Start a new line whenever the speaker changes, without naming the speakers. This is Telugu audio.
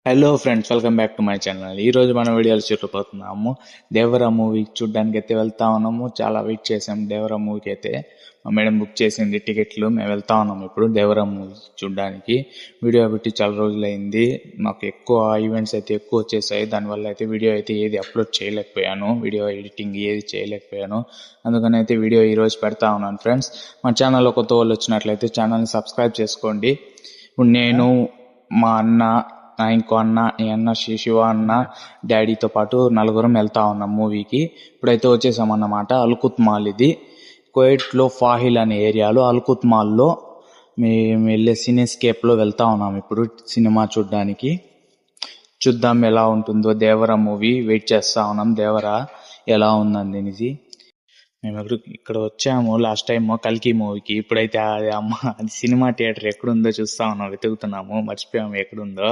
Hello friends, welcome back to my channel. ఈ రోజు మన వీడియోలు చూడబోతున్నాము. దేవరా మూవీ చూడడానికి అయితే వెళ్తా ఉన్నాము. చాలా వెయిట్ చేసాం దేవరా మూవీకి అయితే. మా మేడం బుక్ చేసింది టికెట్లు. మేము వెళ్తా ఉన్నాము ఇప్పుడు దేవరా మూవీ చూడడానికి. వీడియో పెట్టి చాలా రోజులైంది. మాకు ఎక్కువ ఈవెంట్స్ అయితే ఎక్కువ వచ్చేసాయి. దానివల్ల అయితే వీడియో అయితే ఏది అప్లోడ్ చేయలేకపోయాను. వీడియో ఎడిటింగ్ ఏది చేయలేకపోయాను. అందుకని అయితే వీడియో ఈ రోజు పెడతా ఉన్నాను ఫ్రెండ్స్. మా ఛానల్లో కొత్త వాళ్ళు వచ్చినట్లయితే ఛానల్ని సబ్స్క్రైబ్ చేసుకోండి. ఇప్పుడు నేను, మా అన్న, ఇంకో అన్న, ఈ అన్న శివ అన్న, డాడీతో పాటు నలుగురం వెళ్తా ఉన్నాం మూవీకి. ఇప్పుడైతే వచ్చేసామన్నమాట. అల్కుత్ మాల్ ఇది. కువైట్లో ఫాహిల్ అనే ఏరియాలో అల్కుత్ మాల్లో మేము వెళ్ళే సినీస్కేప్లో వెళ్తా ఉన్నాం ఇప్పుడు సినిమా చూడడానికి. చూద్దాం ఎలా ఉంటుందో దేవరా మూవీ. వెయిట్ చేస్తా ఉన్నాం దేవరా ఎలా ఉందని ఇది. మేము ఇక్కడ వచ్చాము లాస్ట్ టైం కల్కి మూవీకి. ఇప్పుడైతే అది సినిమా థియేటర్ ఎక్కడుందో చూస్తా ఉన్నాం, వెతుకుతున్నాము. మర్చిపోయాము ఎక్కడుందో.